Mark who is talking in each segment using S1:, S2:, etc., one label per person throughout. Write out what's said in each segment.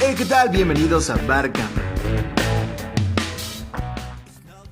S1: Hey, ¿qué tal? Bienvenidos a Bargama.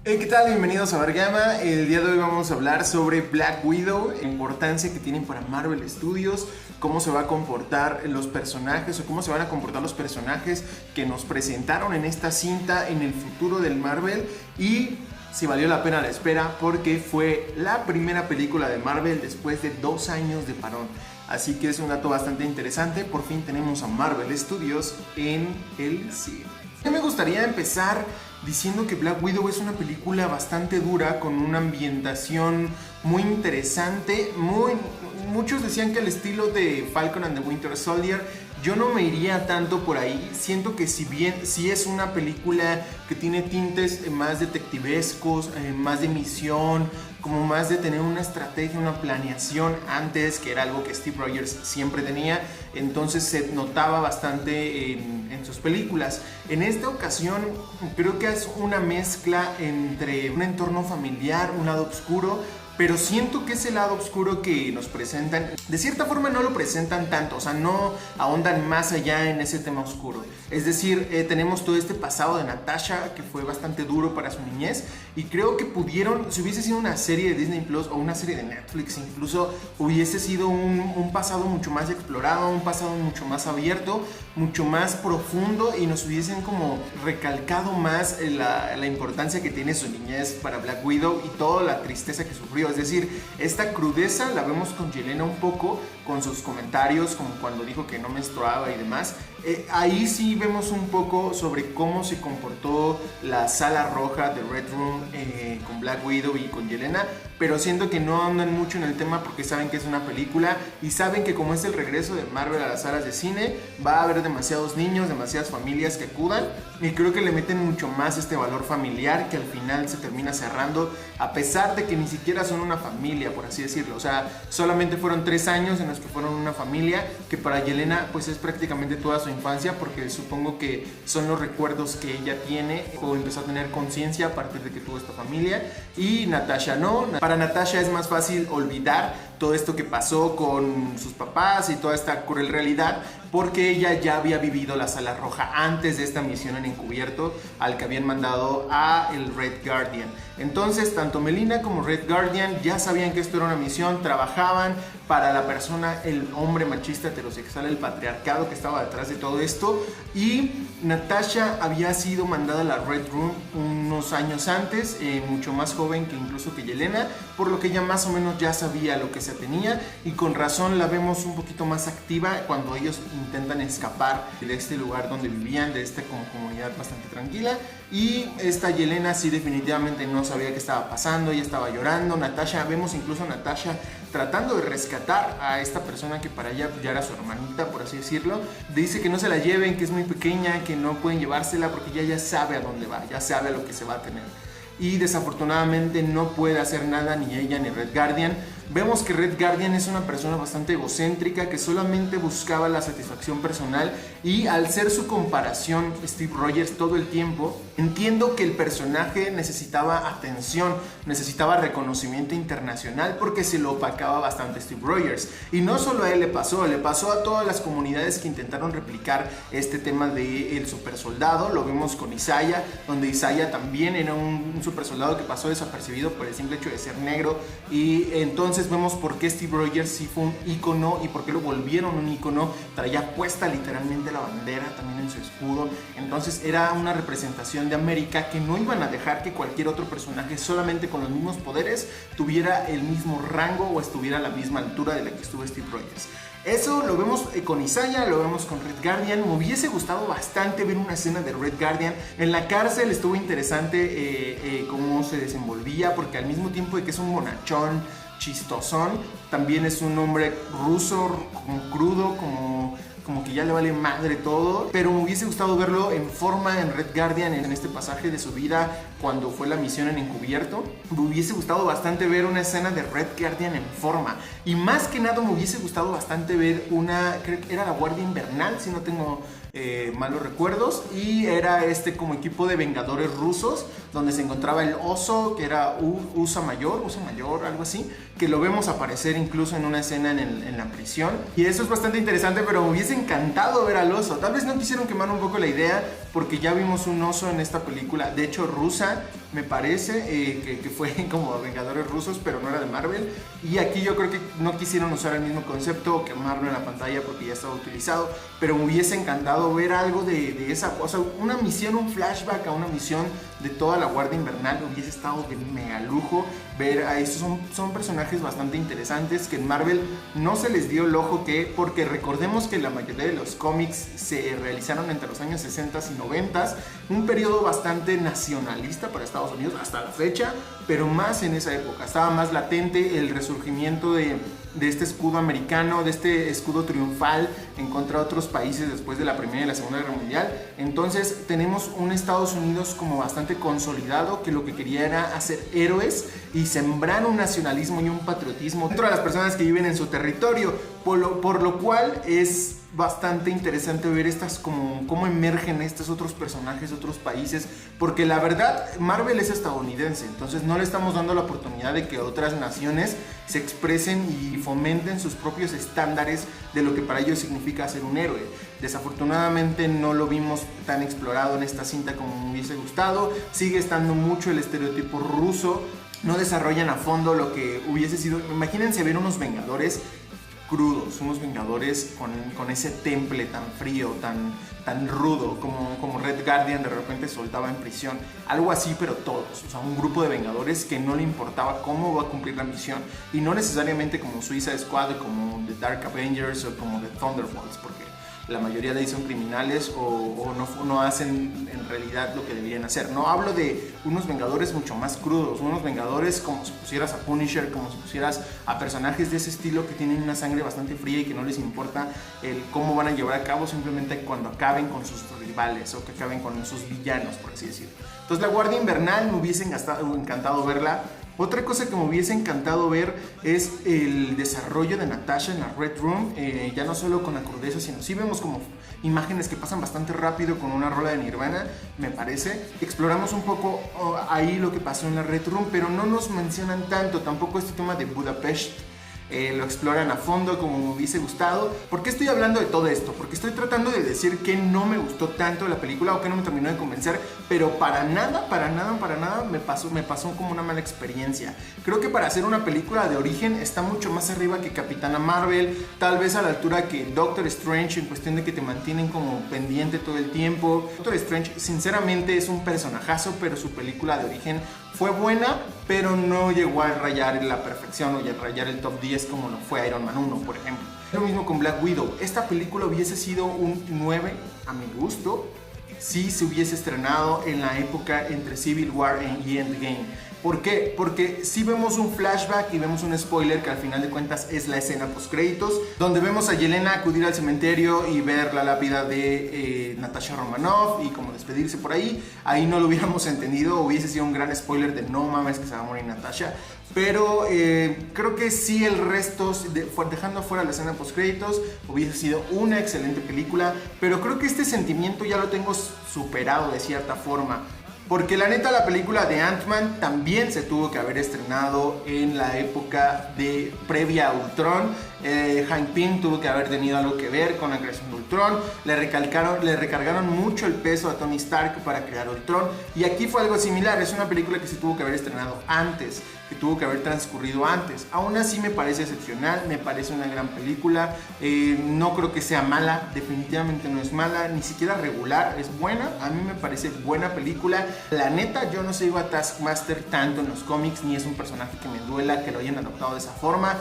S2: Hey, ¿qué tal? Bienvenidos a Bargama. El día de hoy vamos a hablar sobre Black Widow, la importancia que tienen para Marvel Studios, cómo se va a comportar los personajes o cómo se van a comportar los personajes que nos presentaron en esta cinta en el futuro del Marvel y si valió la pena la espera porque fue la primera película de Marvel después de 2 años de parón. Así que es un dato bastante interesante. Por fin tenemos a Marvel Studios en el cine. Me gustaría empezar diciendo que Black Widow es una película bastante dura con una ambientación muy interesante. Muchos decían que el estilo de Falcon and the Winter Soldier. Yo no me iría tanto por ahí. Siento que si bien sí es una película que tiene tintes más detectivescos, más de misión, como más de tener una estrategia, una planeación antes, que era algo que Steve Rogers siempre tenía, entonces se notaba bastante en sus películas. En esta ocasión creo que es una mezcla entre un entorno familiar, un lado oscuro, pero siento que ese lado oscuro que nos presentan, de cierta forma no lo presentan tanto, o sea, no ahondan más allá en ese tema oscuro. Es decir, tenemos todo este pasado de Natasha que fue bastante duro para su niñez y creo que pudieron, si hubiese sido una serie de Disney Plus o una serie de Netflix incluso, hubiese sido un pasado mucho más explorado, un pasado mucho más abierto, mucho más profundo y nos hubiesen como recalcado más la importancia que tiene su niñez para Black Widow y toda la tristeza que sufrió. Es decir, esta crudeza la vemos con Yelena un poco, con sus comentarios, como cuando dijo que no menstruaba y demás. Ahí sí vemos un poco sobre cómo se comportó la sala roja de Red Room con Black Widow y con Yelena, pero siento que no andan mucho en el tema porque saben que es una película y saben que como es el regreso de Marvel a las salas de cine, va a haber demasiados niños, demasiadas familias que acudan y creo que le meten mucho más este valor familiar que al final se termina cerrando, a pesar de que ni siquiera son una familia, por así decirlo. O sea, solamente fueron 3 años en los que fueron una familia, que para Yelena pues es prácticamente toda su infancia, porque supongo que son los recuerdos que ella tiene o empezó a tener conciencia a partir de que tuvo esta familia. Y Natasha no, para Natasha es más fácil olvidar todo esto que pasó con sus papás y toda esta cruel realidad, porque ella ya había vivido la sala roja antes de esta misión en encubierto al que habían mandado a el Red Guardian. Entonces tanto Melina como Red Guardian ya sabían que esto era una misión, trabajaban para la persona, el hombre machista heterosexual, el patriarcado que estaba detrás de todo esto, y Natasha había sido mandada a la Red Room unos años antes, mucho más joven que incluso que Yelena, por lo que ella más o menos ya sabía lo que se tenía y con razón la vemos un poquito más activa cuando ellos intentan escapar de este lugar donde vivían, de esta comunidad bastante tranquila. Y esta Yelena sí definitivamente no sabía qué estaba pasando, ella estaba llorando. Natasha, vemos incluso a Natasha tratando de rescatar a esta persona que para ella ya era su hermanita, por así decirlo. Dice que no se la lleven, que es muy pequeña, que no pueden llevársela porque ella ya sabe a dónde va, ya sabe a lo que se va a tener. Y desafortunadamente no puede hacer nada ni ella ni Red Guardian. Vemos que Red Guardian es una persona bastante egocéntrica que solamente buscaba la satisfacción personal y al ser su comparación Steve Rogers todo el tiempo, entiendo que el personaje necesitaba atención, necesitaba reconocimiento internacional porque se lo opacaba bastante Steve Rogers. Y no solo a él le pasó a todas las comunidades que intentaron replicar este tema del super soldado. Lo vemos con Isaiah, donde Isaiah también era un super soldado que pasó desapercibido por el simple hecho de ser negro, y entonces vemos por qué Steve Rogers sí fue un ícono y por qué lo volvieron un ícono. Traía puesta literalmente la bandera también en su escudo, entonces era una representación de América que no iban a dejar que cualquier otro personaje solamente con los mismos poderes tuviera el mismo rango o estuviera a la misma altura de la que estuvo Steve Rogers. Eso lo vemos con Isaiah, lo vemos con Red Guardian. Me hubiese gustado bastante ver una escena de Red Guardian en la cárcel. Estuvo interesante cómo se desenvolvía, porque al mismo tiempo de que es un bonachón, chistosón, también es un hombre ruso, como crudo, como que ya le vale madre todo, pero me hubiese gustado verlo en forma en Red Guardian en este pasaje de su vida cuando fue la misión en encubierto. Me hubiese gustado bastante ver una escena de Red Guardian en forma, y más que nada me hubiese gustado bastante ver creo que era la Guardia Invernal, si no tengo malos recuerdos, y era como equipo de vengadores rusos, donde se encontraba el oso, que era USA Mayor, algo así, que lo vemos aparecer incluso en una escena en la prisión, y eso es bastante interesante, pero me hubiese encantado ver al oso. Tal vez no quisieron quemar un poco la idea, porque ya vimos un oso en esta película, de hecho rusa, me parece, que fue como Vengadores rusos, pero no era de Marvel, y aquí yo creo que no quisieron usar el mismo concepto o quemarlo en la pantalla porque ya estaba utilizado, pero me hubiese encantado ver algo de esa cosa, una misión, un flashback a una misión de toda la Guardia Invernal. Hubiese estado de mega lujo ver a estos. Son personajes bastante interesantes que en Marvel no se les dio el ojo, porque recordemos que la mayoría de los cómics se realizaron entre los años 60 y 90, un periodo bastante nacionalista para Estados Unidos hasta la fecha, pero más en esa época estaba más latente el resurgimiento de este escudo americano, de este escudo triunfal en contra de otros países después de la Primera y la Segunda Guerra Mundial. Entonces tenemos un Estados Unidos como bastante consolidado, que lo que quería era hacer héroes y sembrar un nacionalismo y un patriotismo dentro de las personas que viven en su territorio, por lo cual es bastante interesante ver cómo emergen estos otros personajes de otros países, porque la verdad Marvel es estadounidense, entonces no le estamos dando la oportunidad de que otras naciones se expresen y fomenten sus propios estándares de lo que para ellos significa ser un héroe. Desafortunadamente no lo vimos tan explorado en esta cinta como me hubiese gustado, sigue estando mucho el estereotipo ruso, no desarrollan a fondo lo que hubiese sido. Imagínense ver unos Vengadores crudos, unos Vengadores con ese temple tan frío, tan rudo, como Red Guardian de repente soltaba en prisión, algo así, pero todos, o sea, un grupo de Vengadores que no le importaba cómo va a cumplir la misión, y no necesariamente como Suicide Squad, como The Dark Avengers o como The Thunderbolts, porque la mayoría de ellos son criminales o no hacen en realidad lo que deberían hacer. No hablo de unos Vengadores mucho más crudos, unos Vengadores como si pusieras a Punisher, como si pusieras a personajes de ese estilo que tienen una sangre bastante fría y que no les importa cómo van a llevar a cabo, simplemente cuando acaben con sus rivales o que acaben con sus villanos, por así decirlo. Entonces la Guardia Invernal me hubiese encantado verla. Otra cosa que me hubiese encantado ver es el desarrollo de Natasha en la Red Room, ya no solo con la crudeza, sino sí vemos como imágenes que pasan bastante rápido con una rola de Nirvana, me parece. Exploramos un poco ahí lo que pasó en la Red Room, pero no nos mencionan tanto, tampoco este tema de Budapest. Lo exploran a fondo como me hubiese gustado. ¿Por qué estoy hablando de todo esto? Porque estoy tratando de decir que no me gustó tanto la película o que no me terminó de convencer, pero para nada me pasó como una mala experiencia. Creo que para hacer una película de origen está mucho más arriba que Capitana Marvel, tal vez a la altura que Doctor Strange, en cuestión de que te mantienen como pendiente todo el tiempo. Doctor Strange sinceramente es un personajazo, pero su película de origen fue buena, pero no llegó a rayar la perfección o a rayar el top 10 como lo fue Iron Man 1, por ejemplo. Lo mismo con Black Widow. Esta película hubiese sido un 9 a mi gusto si se hubiese estrenado en la época entre Civil War y Endgame. ¿Por qué? Porque sí vemos un flashback y vemos un spoiler que al final de cuentas es la escena post créditos, donde vemos a Yelena acudir al cementerio y ver la lápida de Natasha Romanoff y como despedirse por ahí. Ahí no lo hubiéramos entendido, hubiese sido un gran spoiler de no mames que se va a morir Natasha. Pero creo que sí, el resto, dejando fuera la escena post créditos, hubiese sido una excelente película. Pero creo que este sentimiento ya lo tengo superado de cierta forma. Porque la neta, la película de Ant-Man también se tuvo que haber estrenado en la época previa a Ultron. Hank Pym tuvo que haber tenido algo que ver con la creación de Ultron. Le recargaron mucho el peso a Tony Stark para crear Ultron. Y aquí fue algo similar. Es una película que se tuvo que haber estrenado antes, que tuvo que haber transcurrido antes. Aún así me parece excepcional, me parece una gran película. No creo que sea mala, definitivamente no es mala, ni siquiera regular, es buena. A mí me parece buena película. La neta, yo no sigo a Taskmaster tanto en los cómics, ni es un personaje que me duela que lo hayan adaptado de esa forma.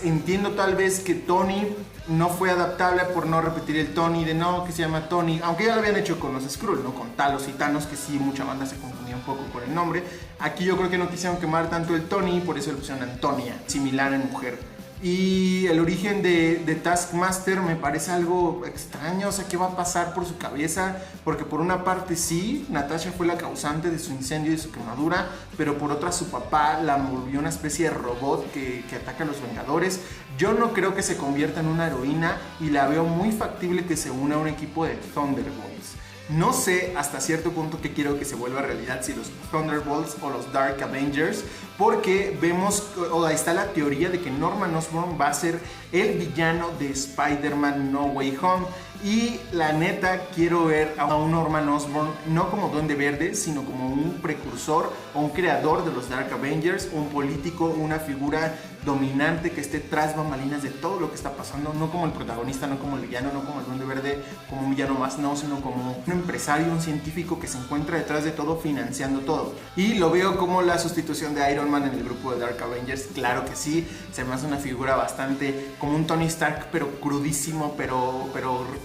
S2: Entiendo tal vez que Tony no fue adaptable por no repetir el Tony de no, que se llama Tony, aunque ya lo habían hecho con los Skrull, ¿no? Con Talos y Thanos, que sí, mucha banda se confundía un poco con el nombre. Aquí yo creo que no quisieron quemar tanto el Tony, por eso le pusieron Antonia, similar en mujer. Y el origen de Taskmaster me parece algo extraño, o sea, ¿qué va a pasar por su cabeza? Porque por una parte sí, Natasha fue la causante de su incendio y de su quemadura, pero por otra su papá la volvió una especie de robot que ataca a los Vengadores. Yo no creo que se convierta en una heroína y la veo muy factible que se una a un equipo de Thunderbolts. No sé hasta cierto punto que quiero que se vuelva realidad, si los Thunderbolts o los Dark Avengers, porque vemos, o ahí está la teoría de que Norman Osborn va a ser el villano de Spider-Man No Way Home. Y la neta, quiero ver a un Norman Osborn no como Duende Verde, sino como un precursor o un creador de los Dark Avengers, un político, una figura dominante que esté tras bambalinas de todo lo que está pasando, no como el protagonista, no como el villano, no como el Duende Verde, como un villano más, no, sino como un empresario, un científico que se encuentra detrás de todo, financiando todo. Y lo veo como la sustitución de Iron Man en el grupo de Dark Avengers, claro que sí, se me hace una figura bastante como un Tony Stark, pero crudísimo, pero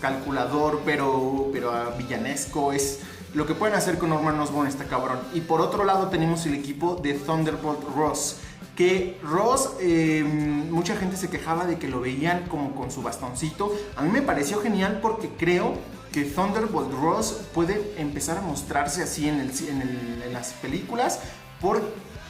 S2: calculador, pero villanesco. Es lo que pueden hacer con Norman Osborn, está cabrón. Y por otro lado tenemos el equipo de Thunderbolt Ross, que Ross, mucha gente se quejaba de que lo veían como con su bastoncito. A mí me pareció genial porque creo que Thunderbolt Ross puede empezar a mostrarse así en las películas por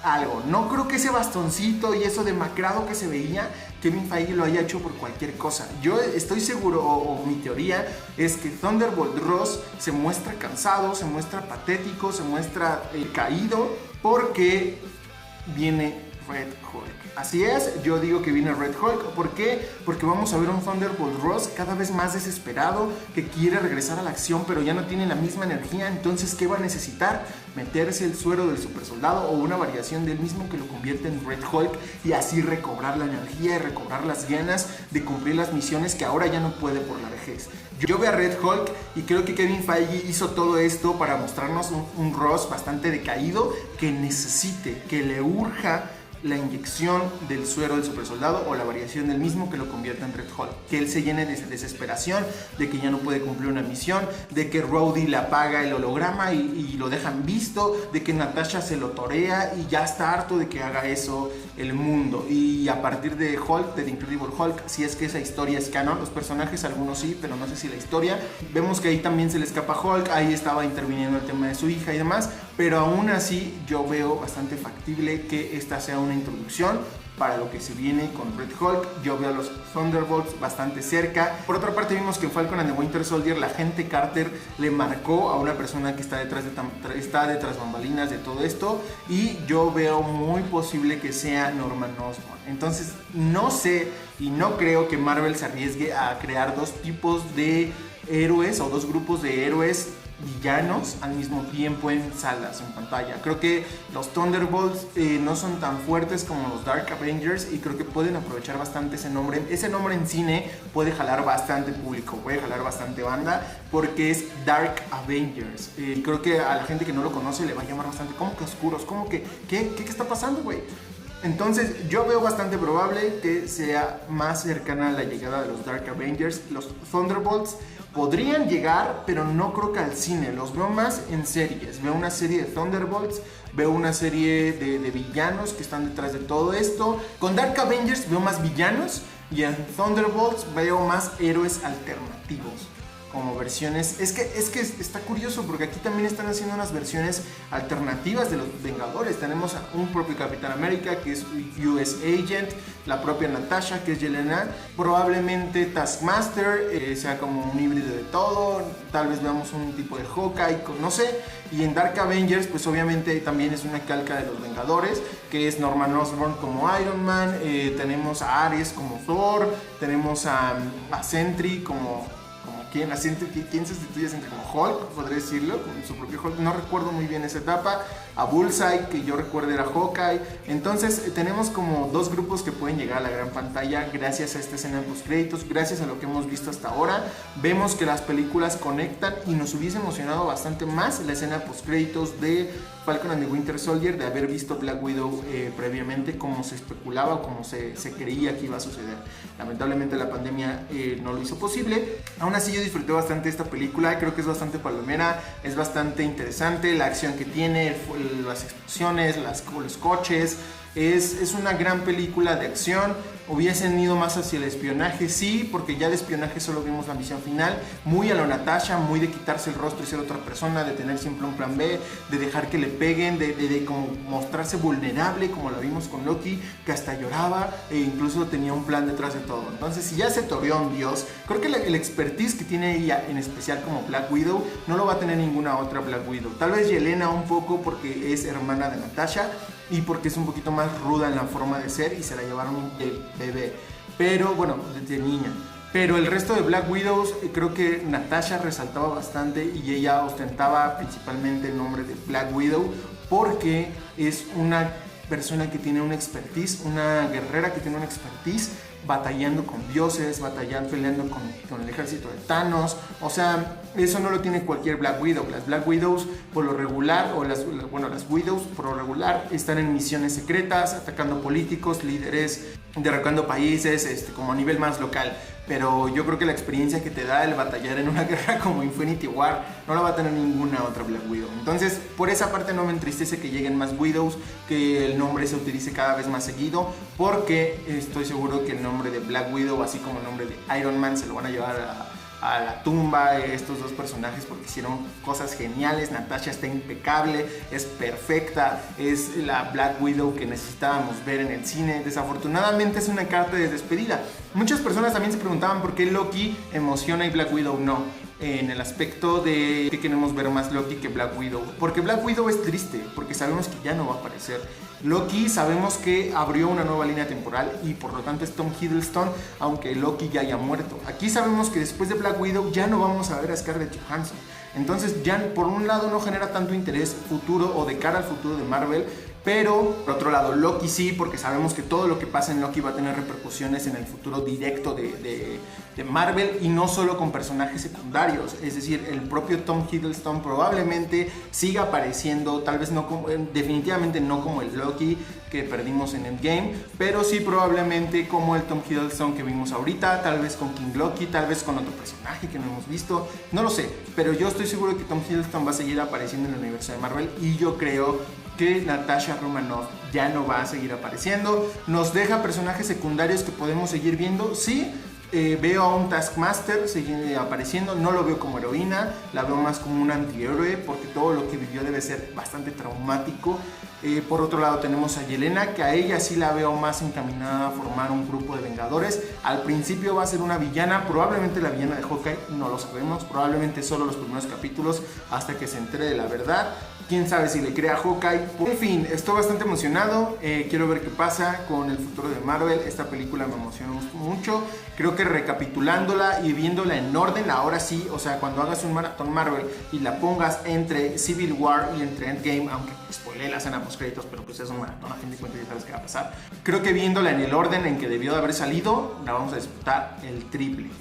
S2: algo. No creo que ese bastoncito y eso demacrado que se veía, Kevin Feige lo haya hecho por cualquier cosa. Yo estoy seguro, o mi teoría es que Thunderbolt Ross se muestra cansado, se muestra patético, se muestra caído porque viene Red Hulk. Así es, yo digo que viene Red Hulk. ¿Por qué? Porque vamos a ver un Thunderbolt Ross cada vez más desesperado, que quiere regresar a la acción pero ya no tiene la misma energía. Entonces, ¿qué va a necesitar? Meterse el suero del supersoldado o una variación del mismo que lo convierte en Red Hulk, y así recobrar la energía y recobrar las ganas de cumplir las misiones que ahora ya no puede por la vejez. Yo veo a Red Hulk y creo que Kevin Feige hizo todo esto para mostrarnos un Ross bastante decaído, que necesite, que le urja la inyección del suero del supersoldado o la variación del mismo que lo convierta en Red Hulk. Que él se llene de desesperación, de que ya no puede cumplir una misión, de que Rhodey le apaga el holograma y lo dejan visto, de que Natasha se lo torea y ya está harto de que haga eso el mundo. Y a partir de Hulk, de The Incredible Hulk, si es que esa historia es canon, los personajes algunos sí, pero no sé si la historia, vemos que ahí también se le escapa Hulk, ahí estaba interviniendo el tema de su hija y demás, pero aún así yo veo bastante factible que esta sea una introducción para lo que se viene con Red Hulk. Yo veo a los Thunderbolts bastante cerca. Por otra parte, vimos que en Falcon and the Winter Soldier la agente Carter le marcó a una persona que está detrás bambalinas de todo esto, y yo veo muy posible que sea Norman Osborn. Entonces no sé y no creo que Marvel se arriesgue a crear dos tipos de héroes o dos grupos de héroes villanos al mismo tiempo en salas, en pantalla. Creo que los Thunderbolts no son tan fuertes como los Dark Avengers, y creo que pueden aprovechar bastante ese nombre. Ese nombre en cine puede jalar bastante público, puede jalar bastante banda, porque es Dark Avengers. Creo que a la gente que no lo conoce le va a llamar bastante, ¿cómo que oscuros? ¿Cómo que qué está pasando, güey? Entonces yo veo bastante probable que sea más cercana a la llegada de los Dark Avengers. Los Thunderbolts podrían llegar, pero no creo que al cine. Los veo más en series. Veo una serie de Thunderbolts, veo una serie de villanos que están detrás de todo esto. Con Dark Avengers veo más villanos, y en Thunderbolts veo más héroes alternativos, como versiones. Es que está curioso porque aquí también están haciendo unas versiones alternativas de los Vengadores. Tenemos a un propio Capitán América que es US Agent, la propia Natasha que es Yelena, probablemente Taskmaster sea como un híbrido de todo, tal vez veamos un tipo de Hawkeye, no sé. Y en Dark Avengers pues obviamente también es una calca de los Vengadores, que es Norman Osborn como Iron Man, tenemos a Ares como Thor, tenemos a Sentry como ¿quién sustituye a Sentry? Como Hulk, podría decirlo, con su propio Hulk. No recuerdo muy bien esa etapa. A Bullseye, que yo recuerdo era Hawkeye. Entonces tenemos como dos grupos que pueden llegar a la gran pantalla gracias a esta escena de postcréditos, gracias a lo que hemos visto hasta ahora. Vemos que las películas conectan, y nos hubiese emocionado bastante más la escena de postcréditos de Falcon and the Winter Soldier, de haber visto Black Widow previamente, como se especulaba o como se creía que iba a suceder. Lamentablemente la pandemia no lo hizo posible. Aún así yo disfruté bastante esta película, creo que es bastante palomera, es bastante interesante la acción que tiene, las explosiones, los coches. Es una gran película de acción hubiesen ido más hacia el espionaje, sí, porque ya de espionaje solo vimos la misión final, muy a lo Natasha, muy de quitarse el rostro y ser otra persona, de tener siempre un plan B, de dejar que le peguen, de como mostrarse vulnerable, como lo vimos con Loki, que hasta lloraba e incluso tenía un plan detrás de todo. Entonces, si ya se toreó un dios, creo que el expertise que tiene ella, en especial como Black Widow, no lo va a tener ninguna otra Black Widow. Tal vez Yelena un poco porque es hermana de Natasha y porque es un poquito más ruda en la forma de ser y se la llevaron de bebé, pero bueno, de niña. Pero el resto de Black Widows, creo que Natasha resaltaba bastante y ella ostentaba principalmente el nombre de Black Widow porque es una persona que tiene una expertise, una guerrera que tiene una expertise batallando con dioses, peleando con el ejército de Thanos. O sea, eso no lo tiene cualquier Black Widow. Las Black Widows por lo regular, las Widows por lo regular están en misiones secretas, atacando políticos, líderes, derrocando países, como a nivel más local. Pero yo creo que la experiencia que te da el batallar en una guerra como Infinity War no la va a tener ninguna otra Black Widow. Entonces, por esa parte no me entristece que lleguen más Widows, que el nombre se utilice cada vez más seguido, porque estoy seguro que el nombre de Black Widow, así como el nombre de Iron Man, se lo van a llevar a la tumba estos dos personajes porque hicieron cosas geniales. Natasha está impecable, es perfecta, es la Black Widow que necesitábamos ver en el cine. Desafortunadamente es una carta de despedida. Muchas personas también se preguntaban por qué Loki emociona y Black Widow no, en el aspecto de que queremos ver más Loki que Black Widow, porque Black Widow es triste, porque sabemos que ya no va a aparecer. Loki sabemos que abrió una nueva línea temporal y por lo tanto es Tom Hiddleston, aunque Loki ya haya muerto. Aquí sabemos que después de Black Widow ya no vamos a ver a Scarlett Johansson. Entonces ya por un lado no genera tanto interés futuro o de cara al futuro de Marvel, pero por otro lado Loki sí, porque sabemos que todo lo que pasa en Loki va a tener repercusiones en el futuro directo de Marvel, y no solo con personajes secundarios. Es decir, el propio Tom Hiddleston probablemente siga apareciendo, tal vez no como, definitivamente no como el Loki que perdimos en Endgame, pero sí probablemente como el Tom Hiddleston que vimos ahorita, tal vez con King Loki, tal vez con otro personaje que no hemos visto, no lo sé, pero yo estoy seguro que Tom Hiddleston va a seguir apareciendo en el universo de Marvel, y yo creo que Natasha Romanoff ya no va a seguir apareciendo. Nos deja personajes secundarios que podemos seguir viendo, sí. Veo a un Taskmaster seguir apareciendo, no lo veo como heroína, la veo más como un antihéroe porque todo lo que vivió debe ser bastante traumático. Por otro lado tenemos a Yelena, que a ella sí la veo más encaminada a formar un grupo de vengadores. Al principio va a ser una villana, probablemente la villana de Hawkeye, no lo sabemos, probablemente solo los primeros capítulos hasta que se entere de la verdad. Quién sabe si le crea a Hawkeye. En fin, estoy bastante emocionado. Quiero ver qué pasa con el futuro de Marvel. Esta película me emocionó mucho. Creo que recapitulándola y viéndola en orden, ahora sí, o sea, cuando hagas un maratón Marvel y la pongas entre Civil War y entre Endgame, aunque spoilé la escena post créditos, pero pues es un maratón, a fin de cuentas ya sabes qué va a pasar. Creo que viéndola en el orden en que debió de haber salido, la vamos a disfrutar el triple.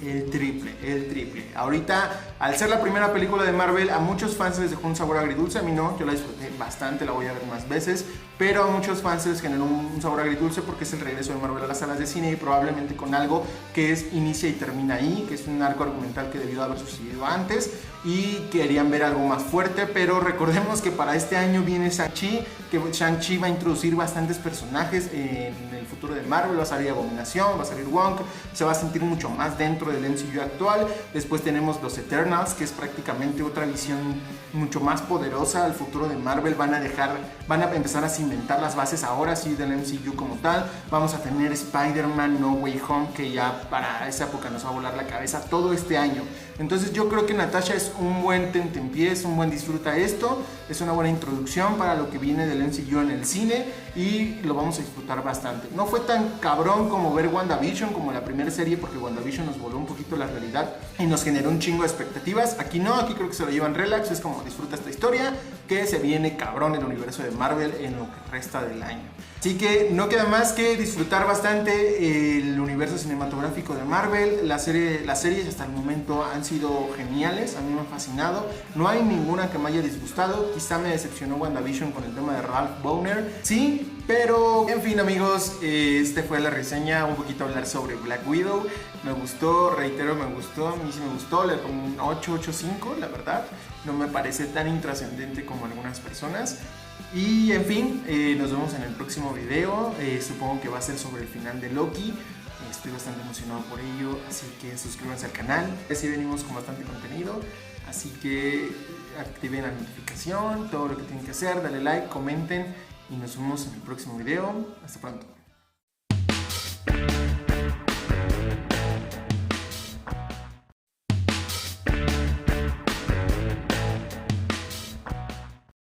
S2: Ahorita, al ser la primera película de Marvel, a muchos fans les dejó un sabor agridulce, a mí no, yo la disfruté bastante, la voy a ver más veces, pero a muchos fans les generó un sabor agridulce porque es el regreso de Marvel a las salas de cine y probablemente con algo que inicia y termina ahí, que es un arco argumental que debió de haber sucedido antes y querían ver algo más fuerte. Pero recordemos que para este año viene Shang-Chi, que Shang-Chi va a introducir bastantes personajes en el futuro de Marvel. Va a salir Abominación, va a salir Wong, se va a sentir mucho más dentro del MCU actual. Después tenemos los Eternals, que es prácticamente otra visión mucho más poderosa al futuro de Marvel. Van a empezar a cimentar las bases ahora sí del MCU como tal. Vamos a tener Spider-Man No Way Home, que ya para esa época nos va a volar la cabeza todo este año. Entonces yo creo que Natasha es un buen tentempié, es un buen disfruta esto, es una buena introducción para lo que viene del MCU en el cine y lo vamos a disfrutar bastante. No fue tan cabrón como ver WandaVision, como la primera serie, porque WandaVision nos voló un poquito la realidad y nos generó un chingo de expectativas. Aquí no, aquí creo que se lo llevan relax, es como disfruta esta historia que se viene cabrón el universo de Marvel en lo que resta del año. Así que no queda más que disfrutar bastante el universo cinematográfico de Marvel. Las series hasta el momento han sido geniales, a mí me han fascinado. No hay ninguna que me haya disgustado. Quizá me decepcionó WandaVision con el tema de Ralph Bohner. Sí, pero en fin amigos, este fue la reseña, un poquito hablar sobre Black Widow. Me gustó, reitero, me gustó, a mí sí me gustó, le pongo un 8.85, la verdad. No me parece tan intrascendente como algunas personas. Y en fin, nos vemos en el próximo video. Supongo que va a ser sobre el final de Loki. Estoy bastante emocionado por ello, así que suscríbanse al canal. Así venimos con bastante contenido, así que activen la notificación, todo lo que tienen que hacer, dale like, comenten y nos vemos en el próximo video. Hasta pronto.